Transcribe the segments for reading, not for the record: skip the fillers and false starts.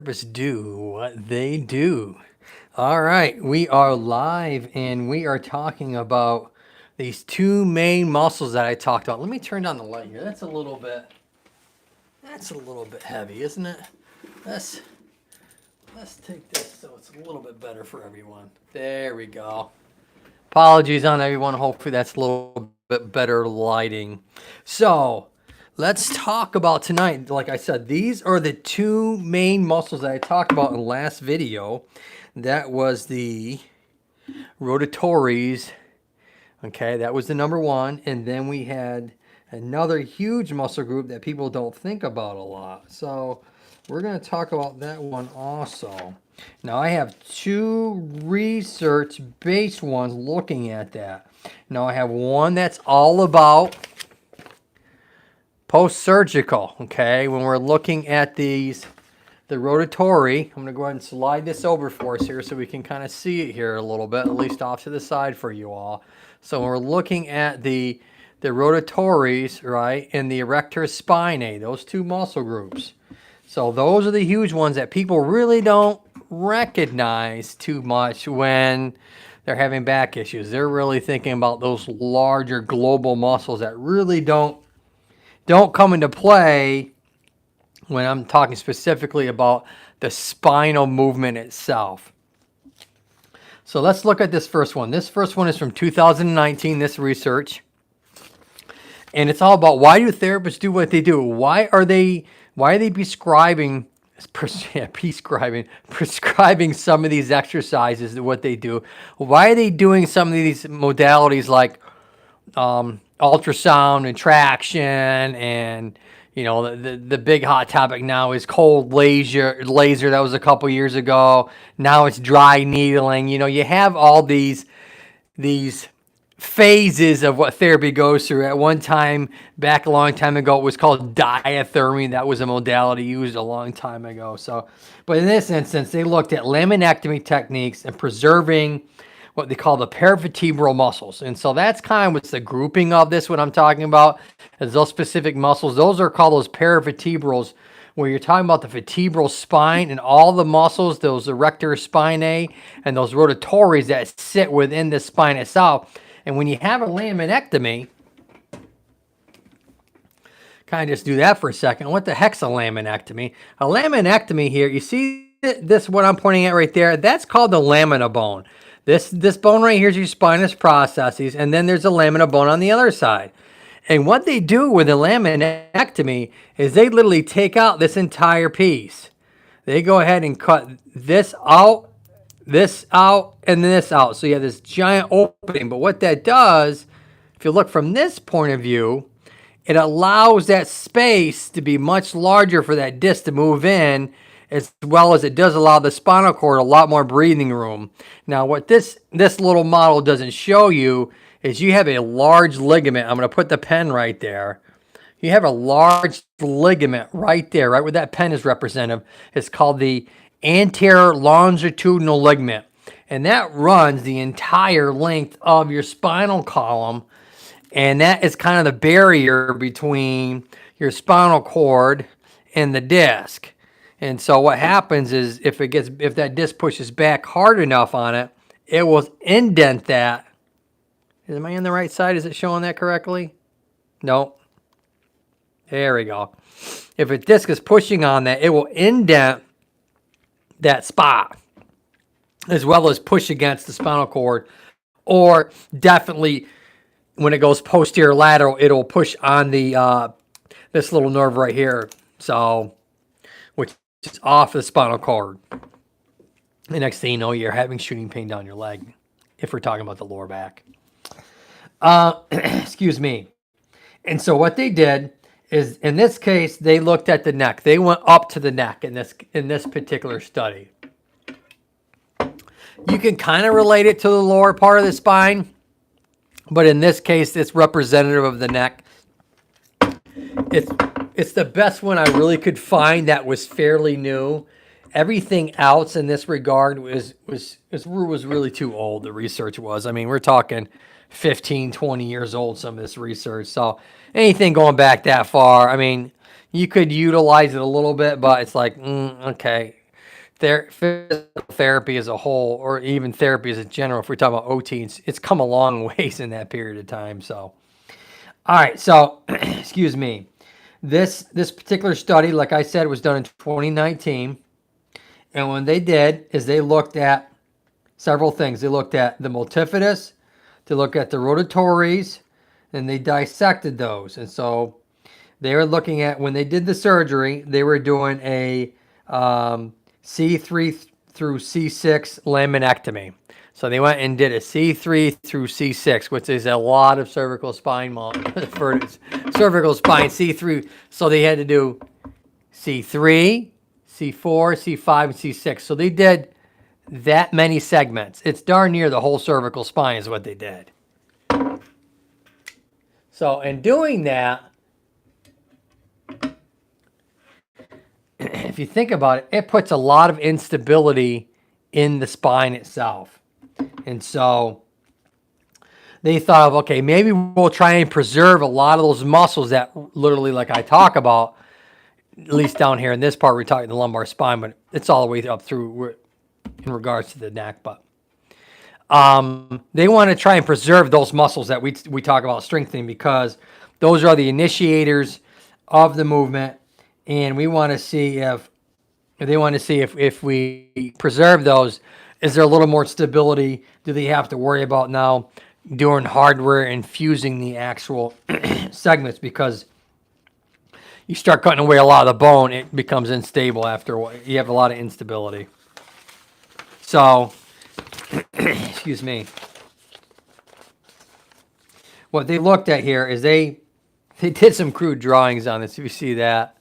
do what they do. All right, we are live and we are talking about these two main muscles that I talked about. Let me turn down the light here. That's a little bit heavy, isn't it? Let's let's take this so it's a little bit better for everyone. There we go. Apologies on everyone. Hopefully that's a little bit better lighting. So, let's talk about tonight. Like I said, these are the two main muscles that I talked about in the last video. That was the rotatories. Okay, that was the number one. And then we had another huge muscle group that people don't think about a lot. So we're going to talk about that one also. Now I have two research-based ones looking at that. Now I have one that's all about post-surgical, okay? When we're looking at the rotatory, I'm going to go ahead and slide this over for us here so we can kind of see it here a little bit, at least off to the side for you all. So when we're looking at the rotatories, right, and the erector spinae, those two muscle groups. So those are the huge ones that people really don't recognize too much when they're having back issues. They're really thinking about those larger global muscles that really don't come into play when I'm talking specifically about the spinal movement itself. So let's look at this first one. This first one is from 2019, this research. And it's all about, why do therapists do what they do? Why are they prescribing some of these exercises, what they do? Why are they doing some of these modalities like ultrasound and traction, and the big hot topic now is cold laser. That was a couple years ago. Now it's dry needling. You have all these phases of what therapy goes through. At one time, back a long time ago, it was called diathermy. That was a modality used a long time ago. So, but in this instance, they looked at laminectomy techniques and preserving what they call the paravertebral muscles. And so that's kind of what's the grouping of this, what I'm talking about, is those specific muscles. Those are called those paravertebrals, where you're talking about the vertebral spine and all the muscles, those erector spinae and those rotatories that sit within the spine itself. And when you have a laminectomy, kind of just do that for a second. What the heck's a laminectomy? A laminectomy here, you see this, what I'm pointing at right there? That's called the lamina bone. This bone right here is your spinous processes, and then there's a lamina bone on the other side. And what they do with a laminectomy is they literally take out this entire piece. They go ahead and cut this out, and this out. So you have this giant opening. But what that does, if you look from this point of view, it allows that space to be much larger for that disc to move in, as well as it does allow the spinal cord a lot more breathing room. Now, what this little model doesn't show you is you have a large ligament. I'm going to put the pen right there. You have a large ligament right there, right where that pen is representative. It's called the anterior longitudinal ligament. And that runs the entire length of your spinal column. And that is kind of the barrier between your spinal cord and the disc. And so what happens is if that disc pushes back hard enough on it, it will indent that. Am I on the right side? Is it showing that correctly? No. There we go. If a disc is pushing on that, it will indent that spot, as well as push against the spinal cord, or definitely when it goes posterior lateral, it'll push on the this little nerve right here. So, which is off the spinal cord. The next thing you know, you're having shooting pain down your leg, if we're talking about the lower back. Excuse me. And so what they did is, in this case, they looked at the neck. They went up to the neck in this particular study. You can kind of relate it to the lower part of the spine, but in this case, it's representative of the neck. It's the best one I really could find that was fairly new. Everything else in this regard was really too old. The research was. I mean, we're talking 15, 20 years old, some of this research. So anything going back that far, I mean, you could utilize it a little bit, but it's like, okay. physical therapy as a whole, or even therapy as a general, if we're talking about OT, it's come a long ways in that period of time. So, all right. So, excuse me. This particular study, like I said, was done in 2019. And what they did is they looked at several things. They looked at the multifidus, they looked at the rotatories, and they dissected those. And so they were looking at, when they did the surgery, they were doing a C3 through C6 laminectomy. So they went and did a C3 through C6, which is a lot of cervical spine for cervical spine C3. So they had to do C3, C4, C5, and C6. So they did that many segments. It's darn near the whole cervical spine is what they did. So in doing that, if you think about it, it puts a lot of instability in the spine itself. And so they thought of, okay, maybe we'll try and preserve a lot of those muscles that literally, like I talk about, at least down here in this part, we're talking the lumbar spine, but it's all the way up through in regards to the neck. But they want to try and preserve those muscles that we talk about strengthening, because those are the initiators of the movement. And we want to see if we preserve those, is there a little more stability? Do they have to worry about now doing hardware and fusing the actual segments? Because you start cutting away a lot of the bone, it becomes unstable after a while. You have a lot of instability. So, excuse me. What they looked at here is they did some crude drawings on this. If you see that,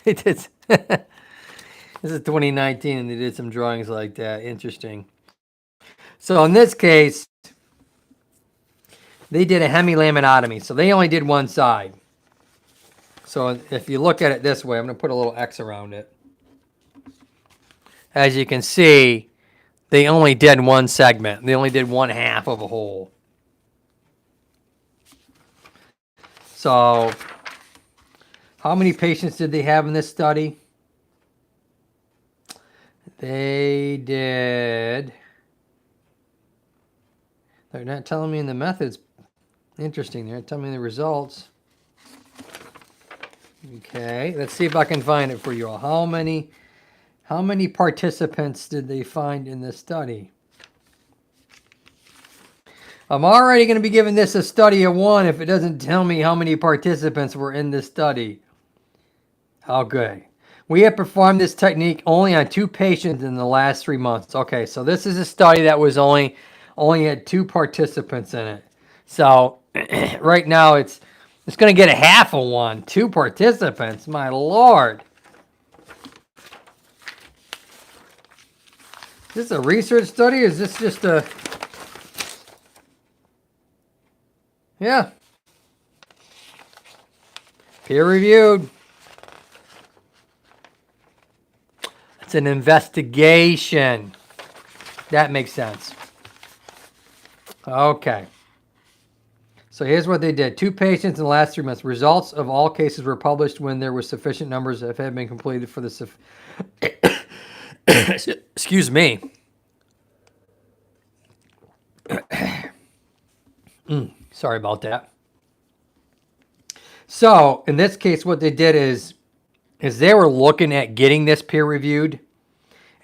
they did. This is 2019, and they did some drawings like that. Interesting. So in this case, they did a hemilaminotomy. So they only did one side. So if you look at it this way, I'm going to put a little X around it. As you can see, they only did one segment. They only did one half of a hole. So how many patients did they have in this study? They did. They're not telling me in the methods. Interesting. They're not telling me the results. Okay, let's see if I can find it for you all. How many participants did they find in this study? I'm already going to be giving this a study of 1 if it doesn't tell me how many participants were in this study. Okay. We have performed this technique only on 2 patients in the last 3 months. Okay, so this is a study that was only had 2 participants in it. So right now it's going to get a half of 1. 2 participants, my Lord. Is this a research study, or is this just a... Yeah. Peer-reviewed. It's an investigation. That makes sense. Okay. So here's what they did. 2 patients in the last 3 months. Results of all cases were published when there were sufficient numbers that had been completed for the... Excuse me. Sorry about that. So in this case, what they did is they were looking at getting this peer reviewed,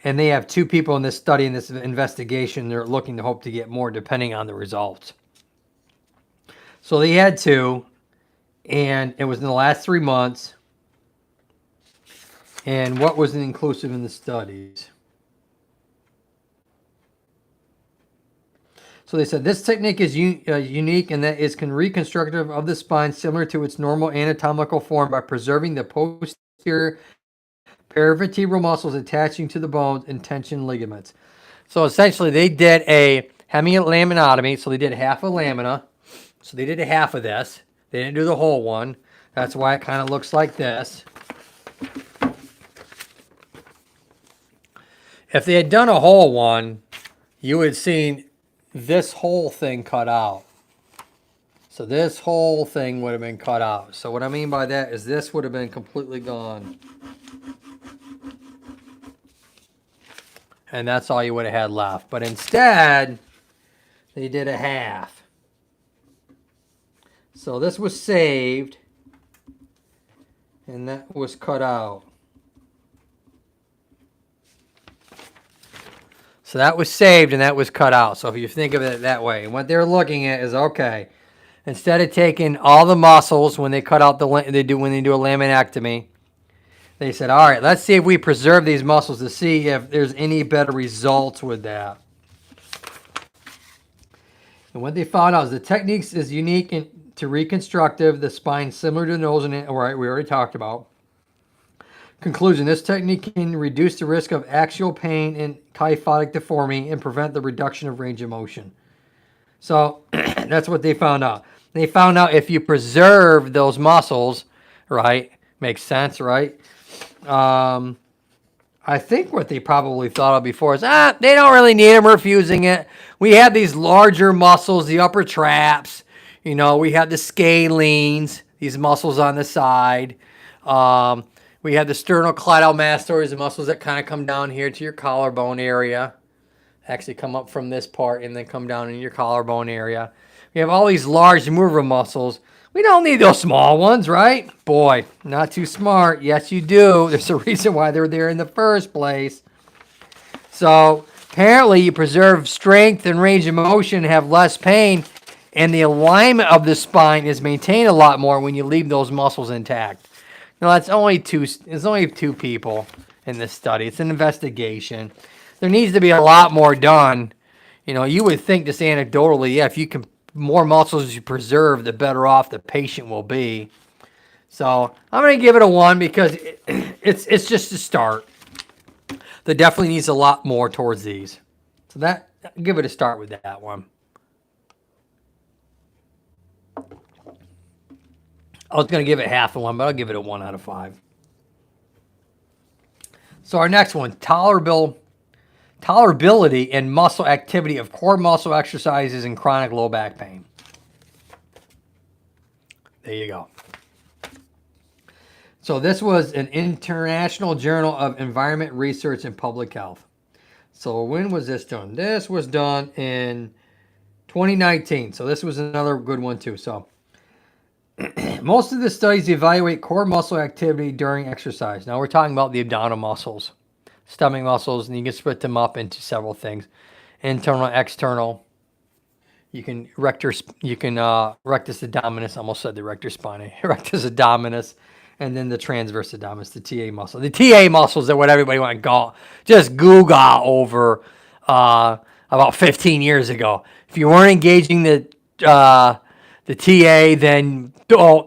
and they have 2 people in this study, in this investigation. They're looking to hope to get more depending on the results. So they had 2, and it was in the last 3 months. And what was inclusive in the studies? So they said this technique is unique and that is reconstructive of the spine, similar to its normal anatomical form, by preserving the posterior paravertebral muscles attaching to the bones and tension ligaments. So essentially, they did a hemilaminotomy. So they did half a lamina. So they did a half of this. They didn't do the whole one. That's why it kind of looks like this. If they had done a whole one, you would have seen this whole thing cut out. So this whole thing would have been cut out. So what I mean by that is this would have been completely gone. and that's all you would have had left. But instead, they did a half. So this was saved, and that was cut out. So that was saved and that was cut out. So if you think of it that way, and what they're looking at is, okay, instead of taking all the muscles when they cut out when they do a laminectomy, they said, all right, let's see if we preserve these muscles to see if there's any better results with that. And what they found out is the techniques is unique to reconstructive, the spine similar to the nose, and right, we already talked about. Conclusion, this technique can reduce the risk of axial pain and kyphotic deformity and prevent the reduction of range of motion. So that's what they found out. They found out if you preserve those muscles, right, makes sense, right? I think what they probably thought of before is, they don't really need them, we're fusing it. We have these larger muscles, the upper traps, we have the scalenes, these muscles on the side. We have the sternocleidomastoids, the muscles that kind of come down here to your collarbone area. Actually come up from this part and then come down in your collarbone area. We have all these large mover muscles. We don't need those small ones, right? Boy, not too smart. Yes, you do. There's a reason why they're there in the first place. So apparently you preserve strength and range of motion, have less pain, and the alignment of the spine is maintained a lot more when you leave those muscles intact. No, it's only two people in this study. It's an investigation. There needs to be a lot more done. You would think just anecdotally, if you can, more muscles you preserve, the better off the patient will be. So I'm going to give it a 1 because it's just a start. There definitely needs a lot more towards these. So give it a start with that one. I was going to give it half a 1, but I'll give it a 1 out of 5. So our next one, tolerability and muscle activity of core muscle exercises in chronic low back pain. There you go. So this was an International Journal of Environment Research and Public Health. So when was this done? This was done in 2019. So this was another good one too. So most of the studies evaluate core muscle activity during exercise. Now we're talking about the abdominal muscles, stomach muscles, and you can split them up into several things: internal, external. You can rectus abdominis. Almost said the rectus spinae. Rectus abdominis, and then the transverse abdominis, the TA muscle. The TA muscles are what everybody want to go just Google over about 15 years ago. If you weren't engaging the TA, then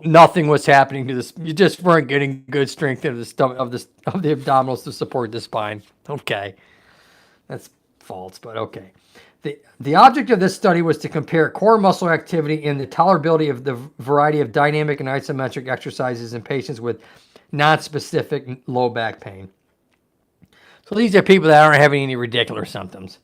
nothing was happening to this. You just weren't getting good strength of the stomach of the abdominals to support the spine. Okay, that's false, but okay. The object of this study was to compare core muscle activity and the tolerability of the variety of dynamic and isometric exercises in patients with non-specific low back pain. So these are people that aren't having any ridiculous symptoms.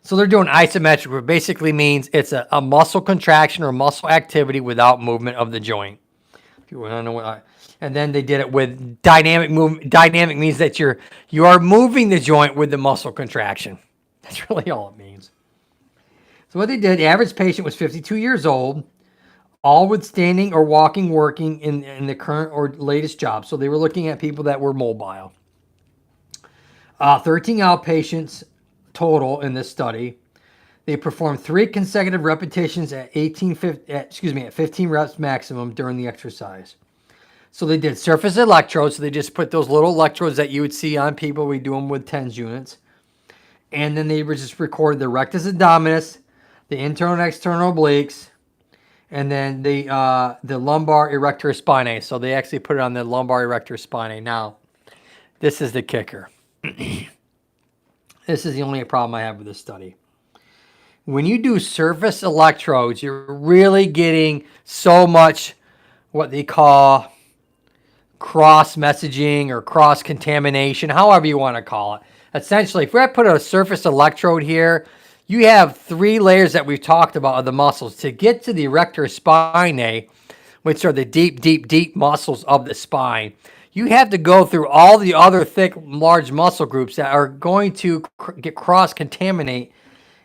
So they're doing isometric, which basically means it's a muscle contraction or muscle activity without movement of the joint. If you want to know what, and then they did it with dynamic movement. Dynamic means that you are moving the joint with the muscle contraction. That's really all it means. So what they did, the average patient was 52 years old, all with standing or walking, working in the current or latest job. So they were looking at people that were mobile. 13 outpatients total in this study. They performed 3 consecutive repetitions at 15 reps maximum during the exercise. So they did surface electrodes. So they just put those little electrodes that you would see on people. We do them with TENS units. And then they just recorded the rectus abdominis, the internal and external obliques, and then the lumbar erector spinae. So they actually put it on the lumbar erector spinae. Now, this is the kicker. This is the only problem I have with this study. When you do surface electrodes, you're really getting so much what they call cross-messaging or cross-contamination, however you want to call it. Essentially, if I put a surface electrode here, you have 3 layers that we've talked about of the muscles. To get to the erector spinae, which are the deep, deep, deep muscles of the spine, you have to go through all the other thick, large muscle groups that are going to get cross-contaminate,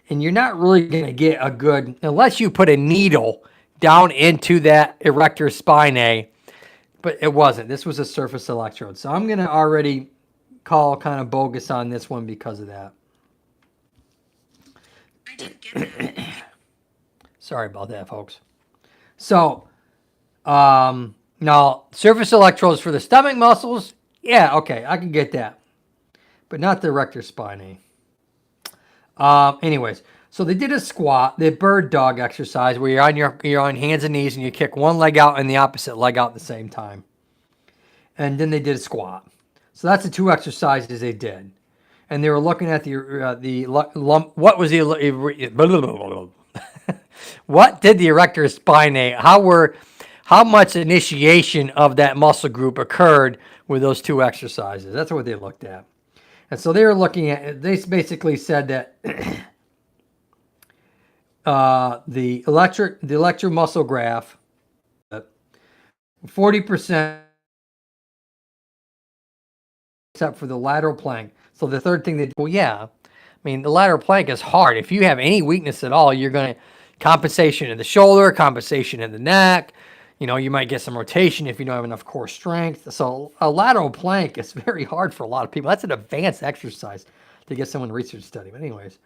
and you're not really going to get a good, unless you put a needle down into that erector spinae, but it wasn't. This was a surface electrode. So I'm going to already call kind of bogus on this one because of that. I didn't get that. Sorry about that, folks. So, now surface electrodes for the stomach muscles, yeah, okay, I can get that, but not the erector spinae. Anyways, so they did a squat, the bird dog exercise, where you're on hands and knees and you kick one leg out and the opposite leg out at the same time, and then they did a squat. So that's the two exercises they did, and they were looking at what was the what did the erector spinae? How much initiation of that muscle group occurred with those two exercises? That's what they looked at. And so they were looking at, they basically said that the electromuscle graph, 40% except for the lateral plank. So the third thing well, yeah, I mean, the lateral plank is hard. If you have any weakness at all, you're going to compensation in the shoulder, compensation in the neck. You know, you might get some rotation if you don't have enough core strength. So a lateral plank is very hard for a lot of people. That's an advanced exercise to get someone to research study. But anyways,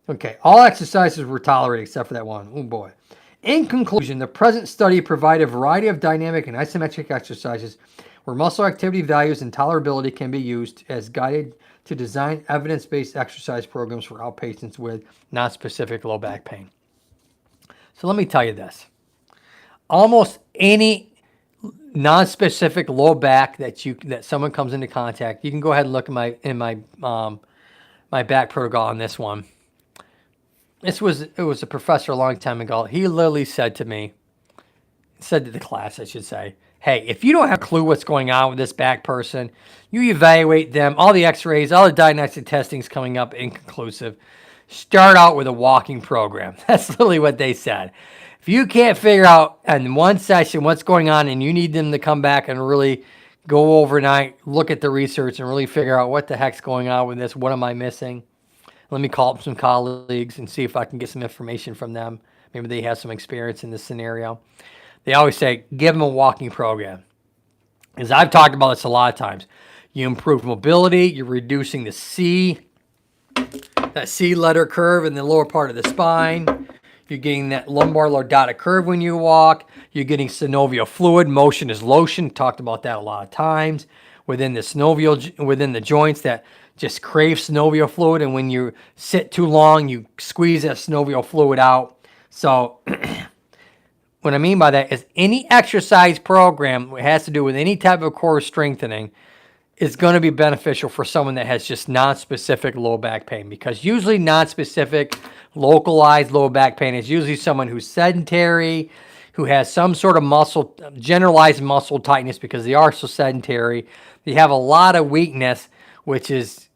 okay, all exercises were tolerated except for that one. Oh boy. In conclusion, the present study provided a variety of dynamic and isometric exercises where muscle activity values and tolerability can be used as guided to design evidence-based exercise programs for outpatients with non-specific low back pain. So let me tell you this. Almost any non-specific low back that someone comes into contact, you can go ahead and look in my back protocol on this one. It was a professor a long time ago. He literally said to the class, I should say, hey, if you don't have a clue what's going on with this back person, you evaluate them, all the x-rays, all the diagnostic testing's coming up inconclusive. Start out with a walking program. That's literally what they said. If you can't figure out in one session what's going on and you need them to come back and really go overnight, look at the research and really figure out what the heck's going on with this, what am I missing? Let me call up some colleagues and see if I can get some information from them. Maybe they have some experience in this scenario. They always say, give them a walking program. As I've talked about this a lot of times, you improve mobility, you're reducing the that C letter curve in the lower part of the spine. You're getting that lumbar lordotic curve when you walk. You're getting synovial fluid. Motion is lotion. Talked about that a lot of times. Within the joints that just crave synovial fluid, and when you sit too long, you squeeze that synovial fluid out. So what I mean by that is any exercise program that has to do with any type of core strengthening is going to be beneficial for someone that has just non-specific low back pain, because usually non-specific localized low back pain is usually someone who's sedentary, who has some sort of generalized muscle tightness because they are so sedentary. They have a lot of weakness, which is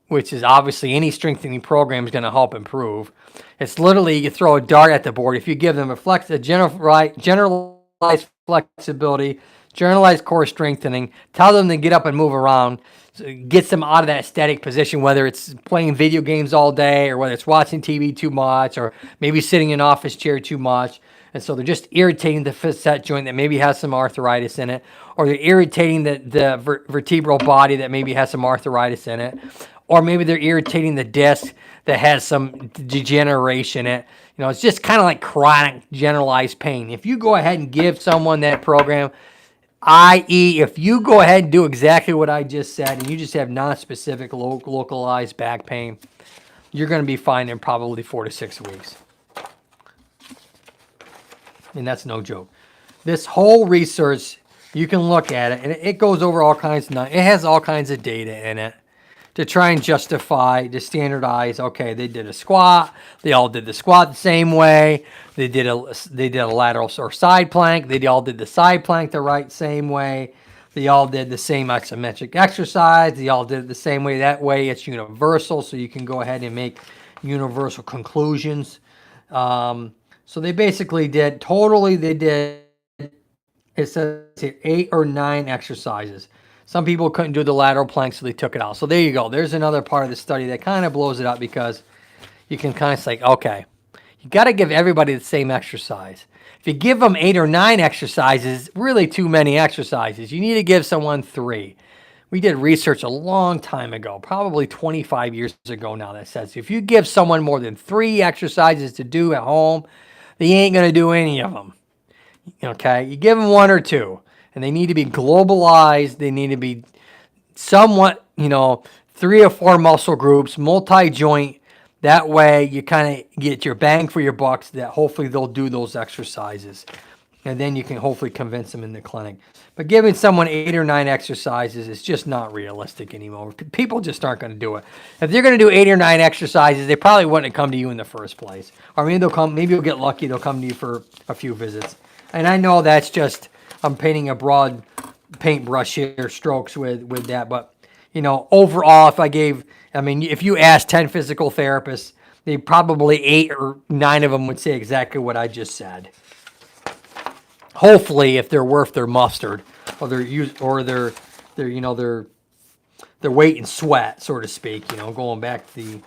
obviously any strengthening program is going to help improve. It's literally you throw a dart at the board. If you give them a generalized flexibility, generalized core strengthening, tell them to get up and move around, so it gets them out of that static position, whether it's playing video games all day or whether it's watching TV too much or maybe sitting in an office chair too much. And so they're just irritating the facet joint that maybe has some arthritis in it, or they're irritating the vertebral body that maybe has some arthritis in it, or maybe they're irritating the disc that has some degeneration in it. You know, it's just kind of like chronic generalized pain. If you go ahead and give someone that program, i.e., if you go ahead and do exactly what I just said and you just have non-specific localized back pain, you're going to be fine in probably 4 to 6 weeks. And that's no joke. This whole research, you can look at it, and it goes over all kinds of, it has all kinds of data in it to try and justify, to standardize, okay, they did a squat, they all did the squat the same way, they did a lateral or side plank, they all did the side plank the same way, they all did the same isometric exercise, they all did it the same way. That way it's universal, so you can go ahead and make universal conclusions. So they basically it says here 8 or 9 exercises. Some people couldn't do the lateral plank, so they took it out. So there you go. There's another part of the study that kind of blows it up, because you can kind of say, okay, you got to give everybody the same exercise. If you give them 8 or 9 exercises, really too many exercises. You need to give someone 3. We did research a long time ago, probably 25 years ago now, that says if you give someone more than 3 exercises to do at home, they ain't going to do any of them. Okay? You give them 1 or 2, and they need to be globalized. They need to be somewhat, 3 or 4 muscle groups, multi-joint. That way you kind of get your bang for your bucks, that hopefully they'll do those exercises. And then you can hopefully convince them in the clinic. But giving someone 8 or 9 exercises is just not realistic anymore. People just aren't going to do it. If they're going to do 8 or 9 exercises, they probably wouldn't have come to you in the first place. Or maybe maybe you'll get lucky, they'll come to you for a few visits. And I know that's just, I'm painting a broad paintbrush here, strokes with that. But, overall, if you ask 10 physical therapists, they probably 8 or 9 of them would say exactly what I just said. Hopefully, if they're worth their mustard, or their weight in sweat, so to speak. Going back to the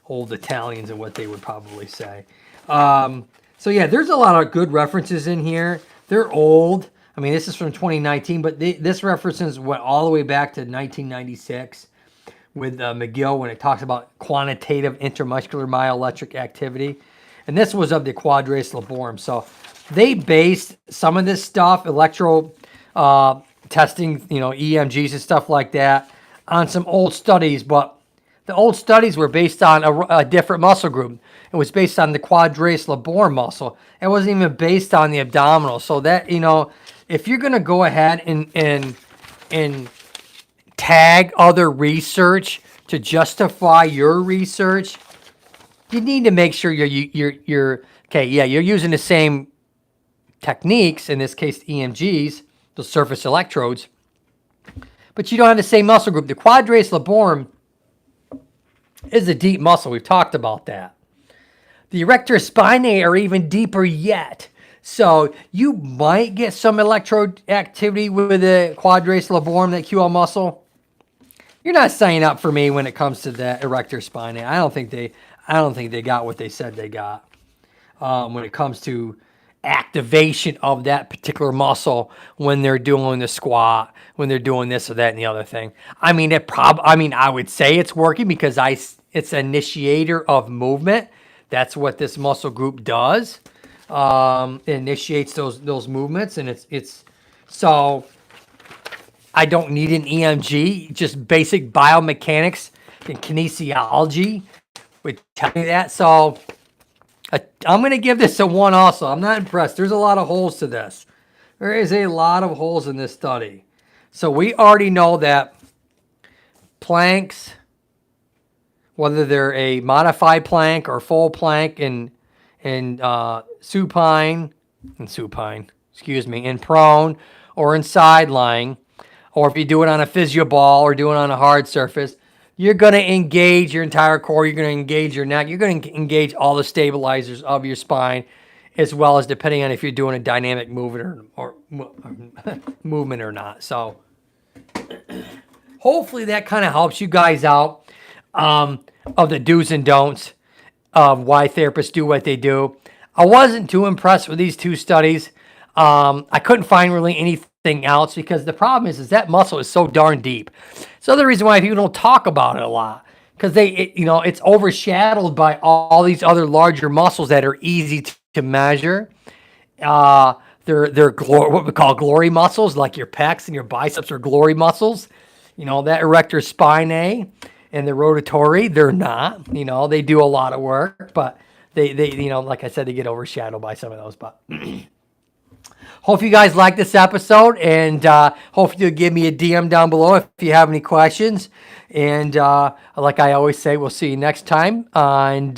old Italians and what they would probably say. So yeah, there's a lot of good references in here. They're old. I mean, this is from 2019, but this references went all the way back to 1996 with McGill, when it talks about quantitative intramuscular myoelectric activity. And this was of the quadratus laborum. So they based some of this stuff, electro testing, EMGs and stuff like that, on some old studies. But the old studies were based on a different muscle group. It was based on the quadratus laborum muscle. It wasn't even based on the abdominal. So that, if you're going to go ahead and tag other research to justify your research, you need to make sure you're okay. Yeah, you're using the same techniques, in this case EMGs, the surface electrodes, but you don't have the same muscle group. The quadratus laborum is a deep muscle. We've talked about that. The erector spinae are even deeper yet. So you might get some electrode activity with the quadratus laborum, that QL muscle. You're not signing up for me when it comes to the erector spinae. I don't think they got what they said they got when it comes to activation of that particular muscle when they're doing the squat, when they're doing this or that and the other thing. I mean, I would say it's working because it's an initiator of movement. That's what this muscle group does. It initiates those movements, and it's so I don't need an EMG. Just basic biomechanics and kinesiology would tell me that. So I'm going to give this a 1 also. I'm not impressed. There's a lot of holes to this. There is a lot of holes in this study. So we already know that planks, whether they're a modified plank or full plank in supine, in prone or in side lying, or if you do it on a physio ball or do it on a hard surface, you're going to engage your entire core. You're going to engage your neck. You're going to engage all the stabilizers of your spine, as well as depending on if you're doing a dynamic movement or movement or not. So hopefully that kind of helps you guys out of the do's and don'ts of why therapists do what they do. I wasn't too impressed with these 2 studies. I couldn't find really anything else, because the problem is that muscle is so darn deep. So the reason why people don't talk about it a lot, because it's overshadowed by all these other larger muscles that are easy to measure. They're what we call glory muscles, like your pecs and your biceps are glory muscles. That erector spinae and the rotatory, they're not. They do a lot of work, but they like I said, they get overshadowed by some of those. But hope you guys like this episode, and hope you'll give me a DM down below if you have any questions. And like I always say, we'll see you next time. And